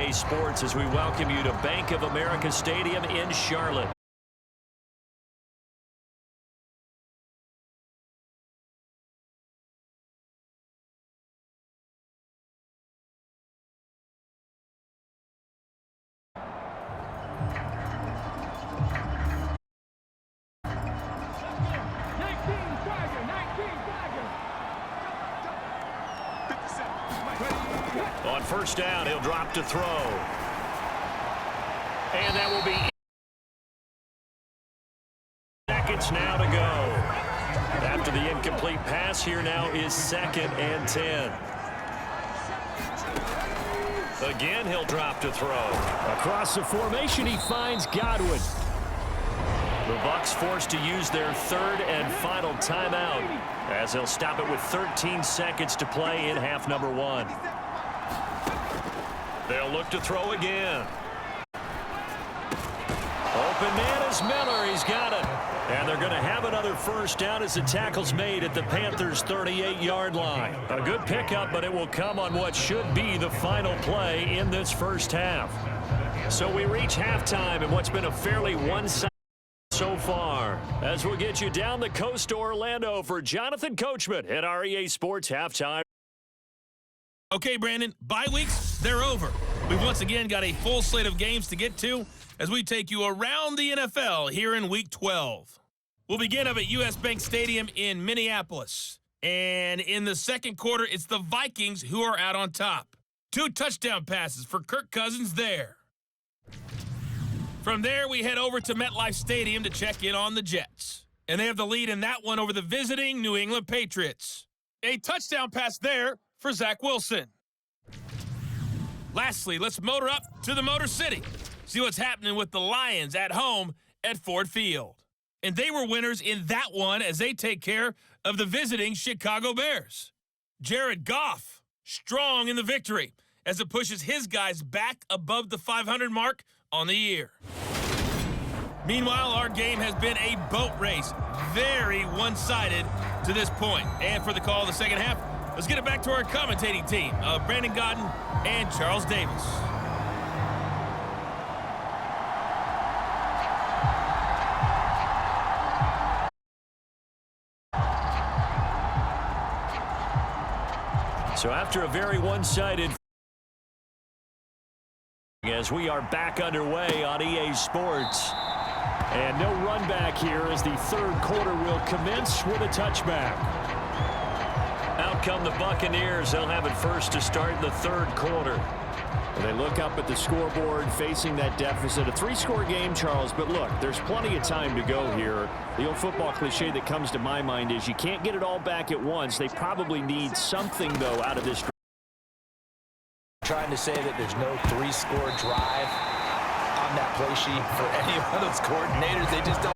REA Sports as we welcome you to Bank of America Stadium in Charlotte. On first down, he'll drop to throw. And that will be seconds now to go. After the incomplete pass, here now is 2nd and 10. Again, he'll drop to throw. Across the formation, he finds Godwin. The Bucs forced to use their 3rd and final timeout as they'll stop it with 13 seconds to play in half number 1. They'll look to throw again. Open man is Miller. He's got it. And they're going to have another first down as the tackle's made at the Panthers' 38-yard line. A good pickup, but it will come on what should be the final play in this first half. So we reach halftime in what's been a fairly one-sided so far, as we'll get you down the coast to Orlando for Jonathan Coachman at REA Sports Halftime. Okay, Brandon, bye weeks, they're over. We've once again got a full slate of games to get to as we take you around the NFL here in Week 12. We'll begin up at U.S. Bank Stadium in Minneapolis. And in the second quarter, it's the Vikings who are out on top. 2 touchdown passes for Kirk Cousins there. From there, we head over to MetLife Stadium to check in on the Jets. And they have the lead in that one over the visiting New England Patriots. A touchdown pass there for Zach Wilson. Lastly, let's motor up to the Motor City. See what's happening with the Lions at home at Ford Field. And they were winners in that one as they take care of the visiting Chicago Bears. Jared Goff, strong in the victory as it pushes his guys back above the 500 mark on the year. Meanwhile, our game has been a boat race. Very one-sided to this point. And for the call of the second half, let's get it back to our commentating team of Brandon Godden and Charles Davis. So after a very one-sided, as we are back underway on EA Sports. And no run back here as the third quarter will commence with a touchback. Out come the Buccaneers. They'll have it first to start the third quarter. And they look up at the scoreboard facing that deficit. A 3-score game, Charles, but look, there's plenty of time to go here. The old football cliche that comes to my mind is you can't get it all back at once. They probably need something, though, out of this. Trying to say that there's no 3-score drive on that play sheet for any one of those coordinators. They just don't.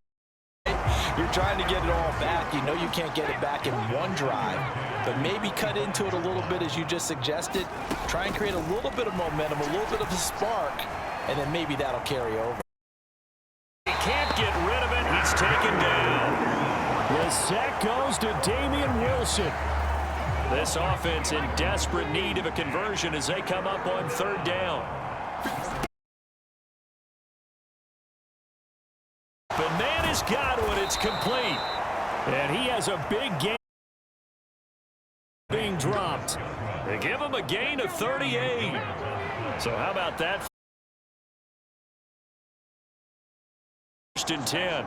You're trying to get it all back. You know you can't get it back in one drive, but maybe cut into it a little bit as you just suggested. Try and create a little bit of momentum, a little bit of a spark, and then maybe that'll carry over. He can't get rid of it. He's taken down. The sack goes to Damian Wilson. This offense in desperate need of a conversion as they come up on third down. The man is Godwin. It's complete. And he has a big gain being dropped. They give him a gain of 38. So how about that? First and 10.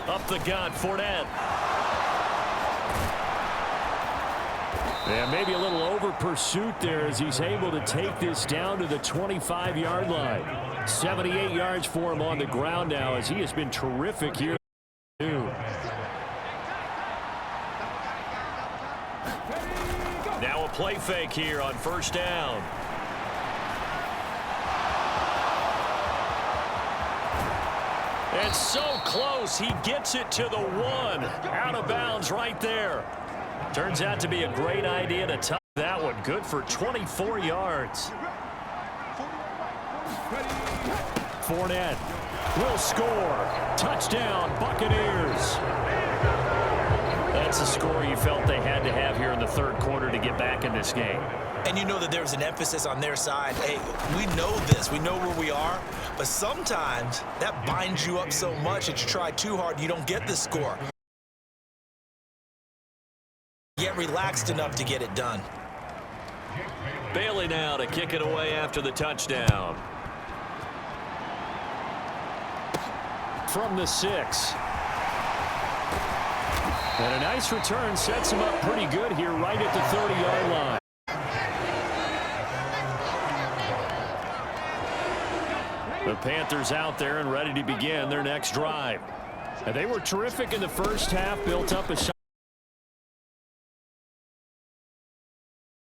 Up the gut, Fournette. And maybe a little over pursuit there as he's able to take this down to the 25-yard line. 78 yards for him on the ground now as he has been terrific here. Now a play fake here on first down. And so close, he gets it to the 1. Out of bounds right there. Turns out to be a great idea to touch that one. Good for 24 yards. Fournette will score. Touchdown, Buccaneers. That's the score you felt they had to have here in the third quarter to get back in this game. And you know that there's an emphasis on their side. Hey, we know this. We know where we are. But sometimes that binds you up so much that you try too hard, you don't get the score. Get relaxed enough to get it done. Bailey now to kick it away after the touchdown. From the 6. And a nice return sets him up pretty good here right at the 30-yard line. The Panthers out there and ready to begin their next drive. And they were terrific in the first half, built up a shot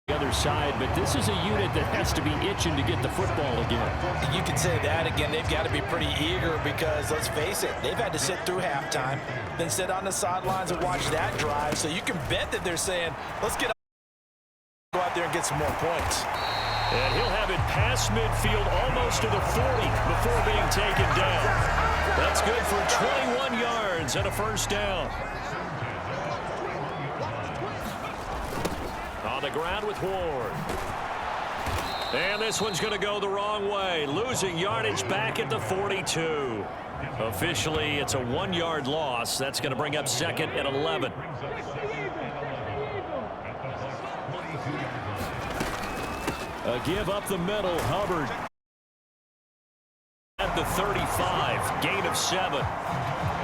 on the other side, but this is a unit that has to be itching to get the football again. You can say that again. They've got to be pretty eager because, let's face it, they've had to sit through halftime, then sit on the sidelines and watch that drive. So you can bet that they're saying, let's go out there and get some more points. And he'll have it past midfield almost to the 40 before being taken down. That's good for 21 yards and a first down. On the ground with Ward. And this one's going to go the wrong way. Losing yardage back at the 42. Officially, it's a 1-yard loss. That's going to bring up second and 11. A give up the middle. Hubbard at the 35. Gain of 7.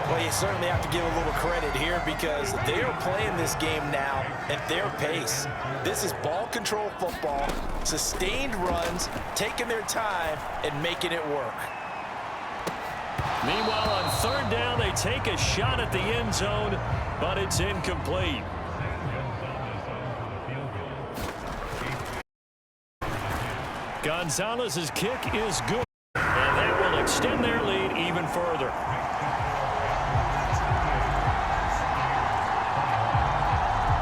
Well, you certainly have to give a little credit here because they are playing this game now at their pace. This is ball control football, sustained runs, taking their time and making it work. Meanwhile, on third down, they take a shot at the end zone, but it's incomplete. Gonzalez's kick is good, and that will extend their lead even further.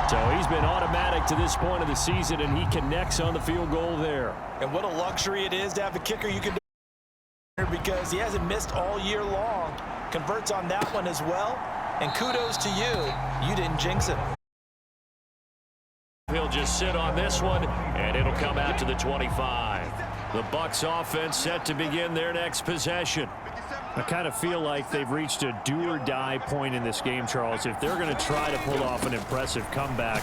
So he's been automatic to this point of the season, and he connects on the field goal there. And what a luxury it is to have a kicker you can do because he hasn't missed all year long. Converts on that one as well, and kudos to you. You didn't jinx it. He'll just sit on this one, and it'll come out to the 25. The Bucs offense set to begin their next possession. I kind of feel like they've reached a do-or-die point in this game, Charles. If they're going to try to pull off an impressive comeback,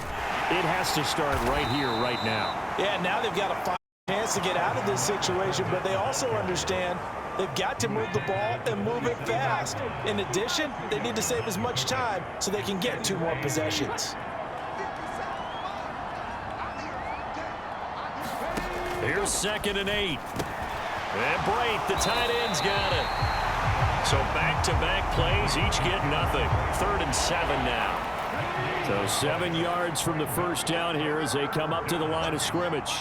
it has to start right here, right now. Yeah, now they've got a chance to get out of this situation, but they also understand they've got to move the ball and move it fast. In addition, they need to save as much time so they can get 2 more possessions. Here's second and 8. And Brate, the tight end's got it. So back-to-back plays, each get nothing. 3rd and 7 now. So 7 yards from the first down here as they come up to the line of scrimmage.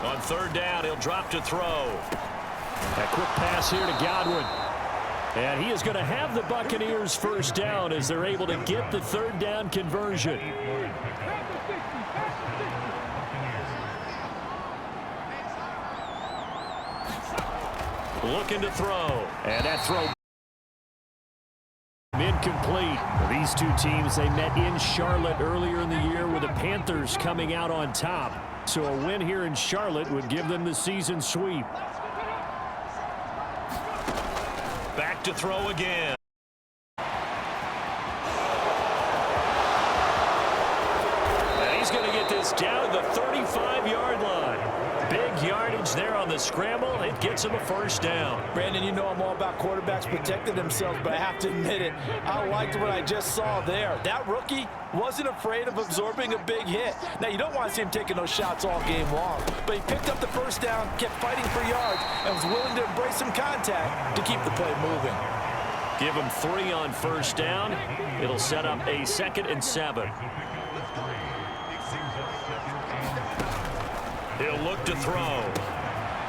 On third down, he'll drop to throw. A quick pass here to Godwin. And he is going to have the Buccaneers first down as they're able to get the third down conversion. Looking to throw. And that throw incomplete. These two teams, they met in Charlotte earlier in the year with the Panthers coming out on top. So a win here in Charlotte would give them the season sweep. Back to throw again. And he's going to get this down to the 35-yard line. Big yardage there on the scramble. It gets him a first down. Brandon, you know I'm all about quarterbacks protecting themselves, but I have to admit it. I liked what I just saw there. That rookie wasn't afraid of absorbing a big hit. Now, you don't want to see him taking those shots all game long, but he picked up the first down, kept fighting for yards, and was willing to embrace some contact to keep the play moving. Give him 3 on first down. It'll set up a 2nd and 7. He'll look to throw.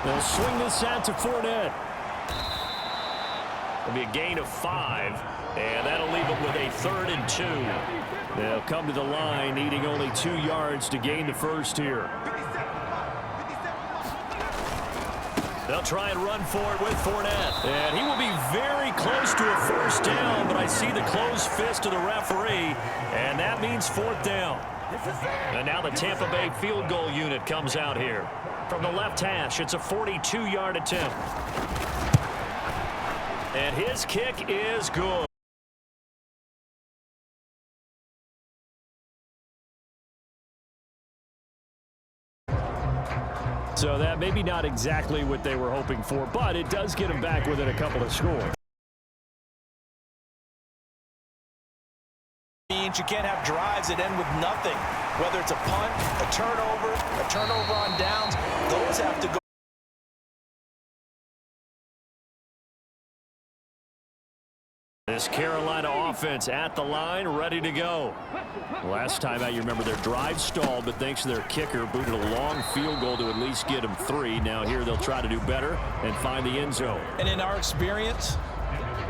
They'll swing this out to Fournette. It'll be a gain of 5, and that'll leave them with a 3rd and 2. They'll come to the line, needing only 2 yards to gain the first here. They'll try and run for it with Fournette. And he will be very close to a first down, but I see the closed fist of the referee, and that means fourth down. And now the Tampa Bay field goal unit comes out here. From the left hash, it's a 42-yard attempt. And his kick is good. So that maybe not exactly what they were hoping for, but it does get them back within a couple of scores. Means you can't have drives that end with nothing. Whether it's a punt, a turnover on downs, those have to go. This Carolina offense at the line, ready to go. Last time out, you remember their drive stalled, but thanks to their kicker, booted a long field goal to at least get them 3. Now here they'll try to do better and find the end zone. And in our experience,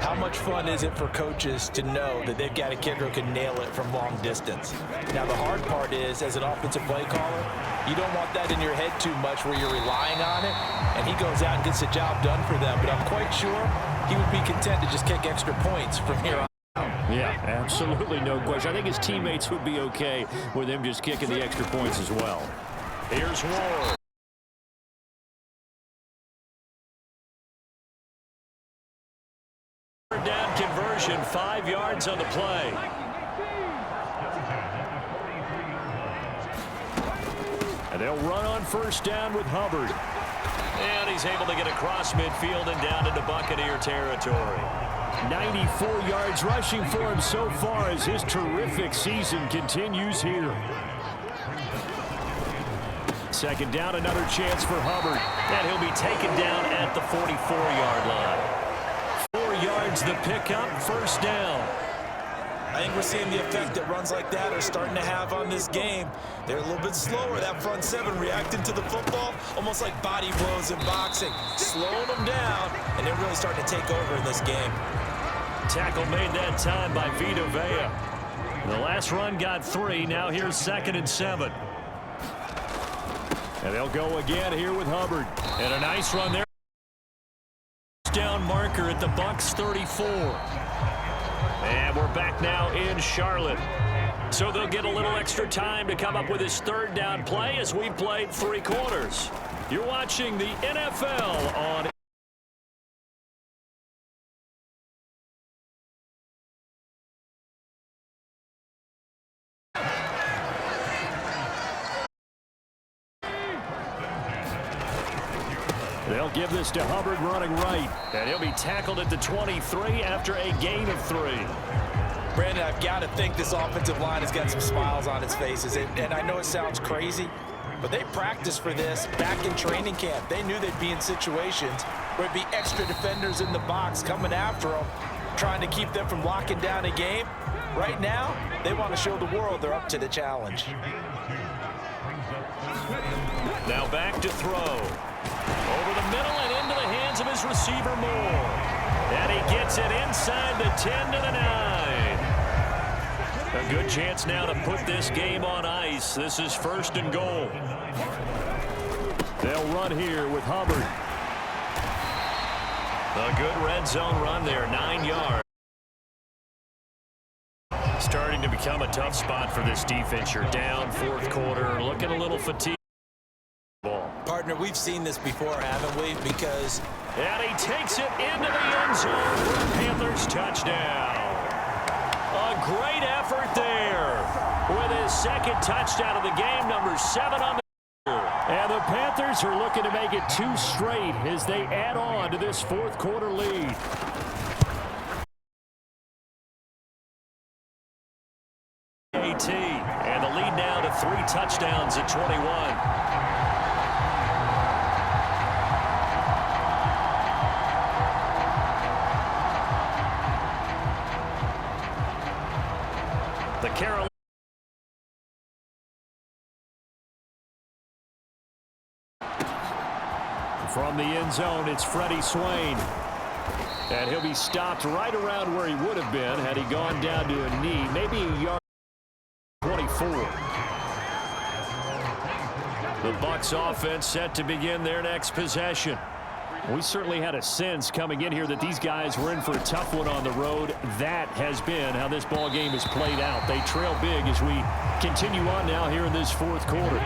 how much fun is it for coaches to know that they've got a kicker who can nail it from long distance? Now, the hard part is, as an offensive play caller, you don't want that in your head too much where you're relying on it, and he goes out and gets the job done for them. But I'm quite sure he would be content to just kick extra points from here on out. Yeah, absolutely no question. I think his teammates would be okay with him just kicking the extra points as well. Here's Ward. Down conversion, 5 yards on the play. And they'll run on first down with Hubbard. And he's able to get across midfield and down into Buccaneer territory. 94 yards rushing for him so far as his terrific season continues here. Second down, another chance for Hubbard. And he'll be taken down at the 44-yard line. 4 yards the pickup, first down. I think we're seeing the effect that runs like that are starting to have on this game. They're a little bit slower, that front seven reacting to the football, almost like body blows in boxing, slowing them down, and they're really starting to take over in this game. Tackle made that time by Vita Vea. The last run got 3, now here's 2nd and 7. And they'll go again here with Hubbard. And a nice run there. Down marker at the Bucs 34. And we're back now in Charlotte. So they'll get a little extra time to come up with his third down play as we've played 3 quarters. You're watching the NFL on They'll give this to Hubbard running right. And he'll be tackled at the 23 after a gain of 3. Brandon, I've got to think this offensive line has got some smiles on its faces. And I know it sounds crazy, but they practiced for this back in training camp. They knew they'd be in situations where it'd be extra defenders in the box coming after them, trying to keep them from locking down a game. Right now, they want to show the world they're up to the challenge. Now back to throw. Over the middle and into the hands of his receiver Moore. And he gets it inside the 10 to the 9. A good chance now to put this game on ice. This is 1st and goal. They'll run here with Hubbard. A good red zone run there, 9 yards. Starting to become a tough spot for this defense. You're down 4th quarter, looking a little fatigued. Partner, we've seen this before, haven't we? Because... And he takes it into the end zone for the Panthers touchdown. A great effort there with his 2nd touchdown of the game, number 7 on the year. And the Panthers are looking to make it 2 straight as they add on to this 4th quarter lead. And the lead now to 3 touchdowns at 21. The Carolina from the end zone, it's Freddie Swain. And he'll be stopped right around where he would have been had he gone down to a knee, maybe a yard 24. The Bucs offense set to begin their next possession. We certainly had a sense coming in here that these guys were in for a tough one on the road. That has been how this ball game has played out. They trail big as we continue on now here in this fourth quarter.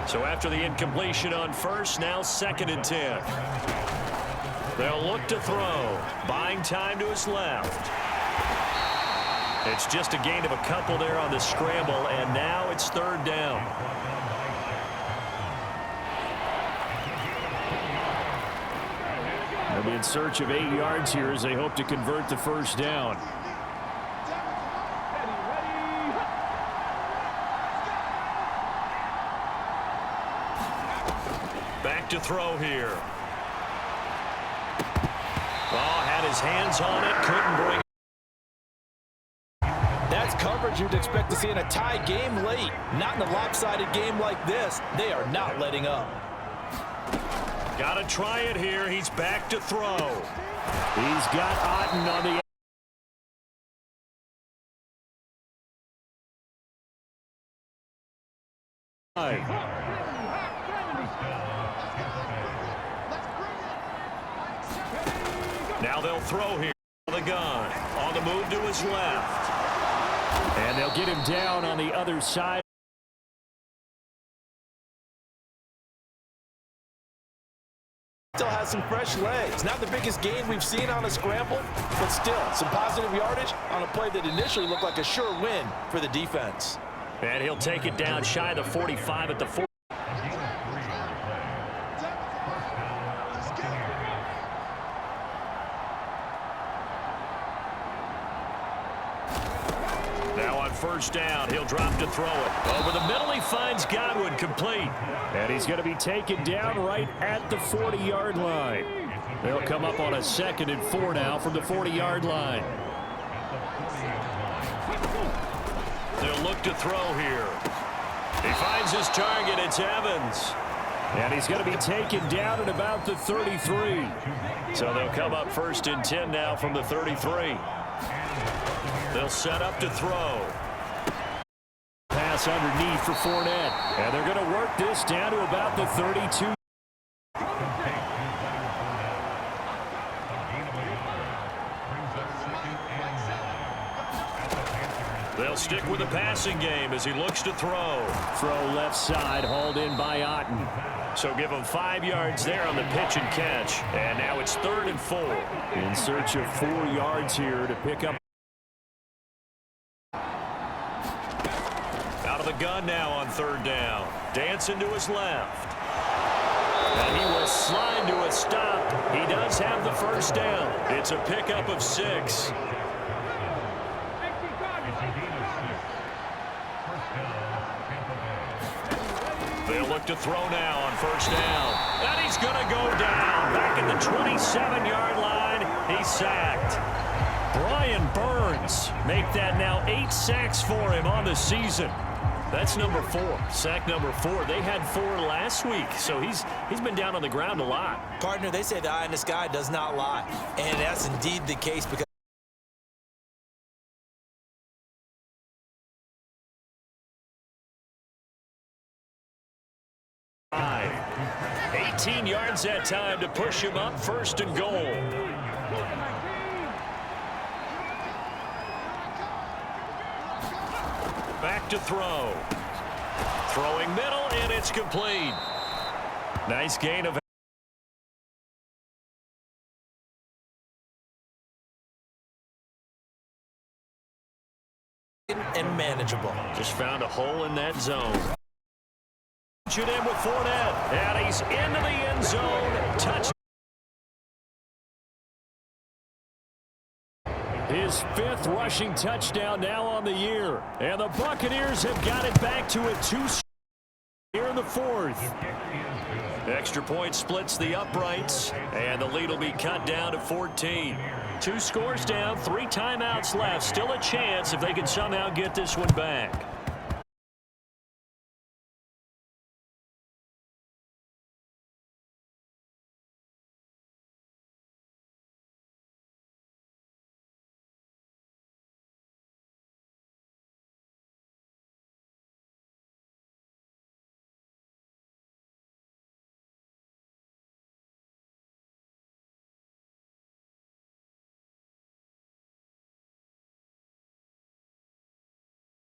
So after the incompletion on first, now 2nd and 10. They'll look to throw. Buying time to his left. It's just a gain of a couple there on the scramble, and now it's 3rd down. They'll be in search of 8 yards here as they hope to convert the first down. Back to throw here. Oh, had his hands on it, couldn't bring it. That's coverage you'd expect to see in a tie game late. Not in a lopsided game like this. They are not letting up. Got to try it here. He's back to throw. He's got Otten on the now they'll throw here. The gun on the move to his left. And they'll get him down on the other side. Still has some fresh legs. Not the biggest gain we've seen on a scramble, but still some positive yardage on a play that initially looked like a sure win for the defense. And he'll take it down shy of the 45 at the 40. Now on first down, he'll drop to throw it. Over the middle, he finds Godwin, complete. And he's going to be taken down right at the 40-yard line. They'll come up on a 2nd and 4 now from the 40-yard line. They'll look to throw here. He finds his target. It's Evans. And he's going to be taken down at about the 33. So they'll come up 1st and 10 now from the 33. They'll set up to throw. Pass underneath for Fournette. And they're going to work this down to about the 32. They'll stick with the passing game as he looks to throw. Throw left side, hauled in by Otten. So give him 5 yards there on the pitch and catch. And now it's 3rd and 4. In search of 4 yards here to pick up. Out of the gun now on 3rd down. Dancing to his left. And he will slide to a stop. He does have the first down. It's a pickup of 6. They'll look to throw now on first down. And he's going to go down. Back at the 27-yard line. He's sacked. Brian Burns make that now 8 sacks for him on the season. That's number 4. Sack number 4. They had 4 last week, so he's been down on the ground a lot. Partner, they say the eye in the sky does not lie. And that's indeed the case because 18 yards that time to push him up 1st and goal. Back to throw. Throwing middle, and it's complete. Nice gain of and manageable. Just found a hole in that zone. It in with Fournette, and he's into the end zone. Touch. His 5th rushing touchdown now on the year. And the Buccaneers have got it back to a 2 here in the 4th. Extra point splits the uprights, and the lead will be cut down to 14. 2 scores down, 3 timeouts left. Still a chance if they can somehow get this one back.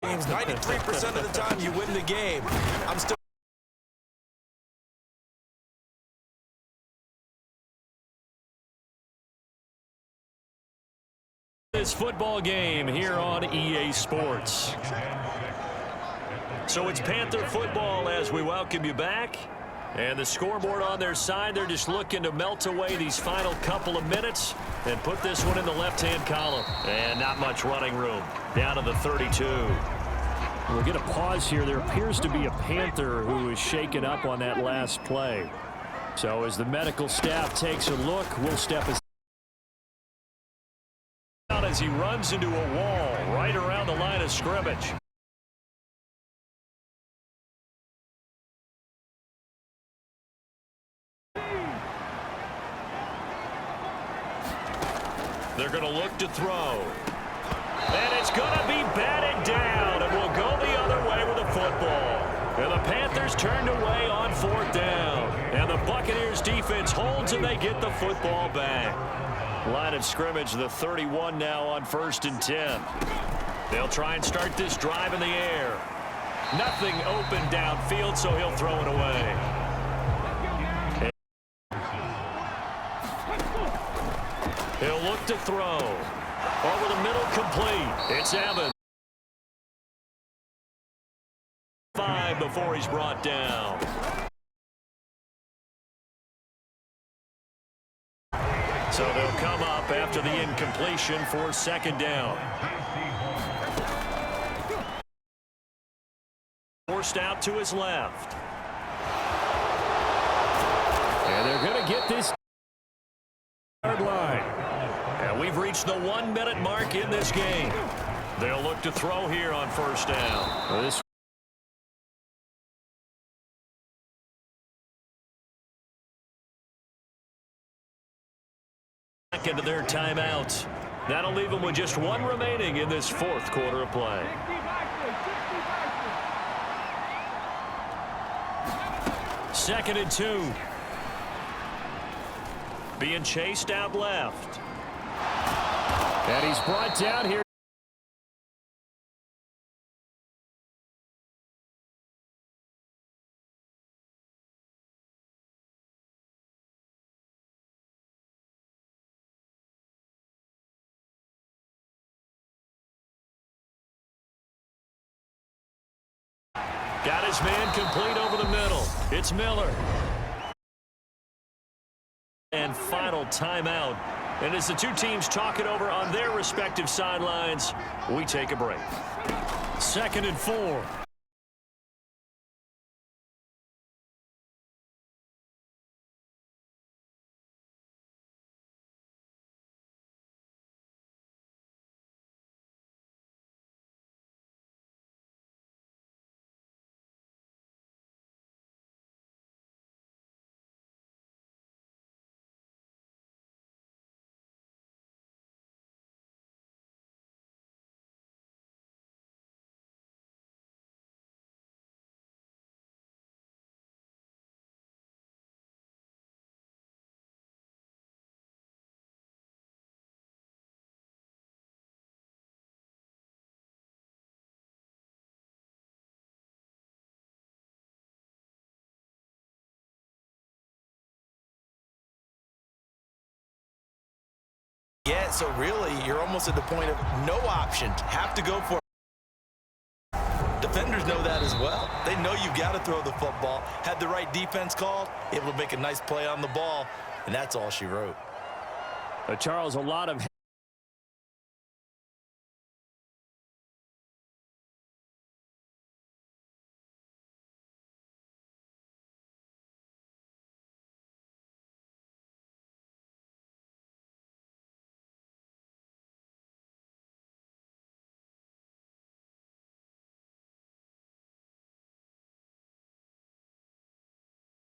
games, 93% of the time you win the game. I'm still this football game here on EA Sports. So it's Panther football as we welcome you back. And the scoreboard on their side, they're just looking to melt away these final couple of minutes and put this one in the left-hand column. And not much running room. Down to the 32. We'll get a pause here. There appears to be a Panther who is shaken up on that last play. So as the medical staff takes a look, we'll step aside as he runs into a wall right around the line of scrimmage. They're going to look to throw. And it's going to be batted down, and we'll go the other way with the football. And the Panthers turned away on 4th down. And the Buccaneers defense holds, and they get the football back. Line of scrimmage, the 31 now on 1st and 10. They'll try and start this drive in the air. Nothing open downfield, so he'll throw it away. He'll look to throw. Over the middle, complete. It's Evans. 5 before he's brought down. So they'll come up after the incompletion for 2nd down. Forced out to his left. And they're going to get this yard line. And we've reached the 1-minute mark in this game. They'll look to throw here on 1st down. This back into their timeout. That'll leave them with just 1 remaining in this 4th quarter of play. Second and 2. Being chased out left. And he's brought down here. Got his man complete over the middle. It's Miller. And final timeout. And as the two teams talk it over on their respective sidelines, we take a break. 2nd and 4. Yeah, so really, you're almost at the point of no option. Have to go for it. Defenders know that as well. They know you've got to throw the football. Had the right defense called, able to make a nice play on the ball, and that's all she wrote. Charles, a lot of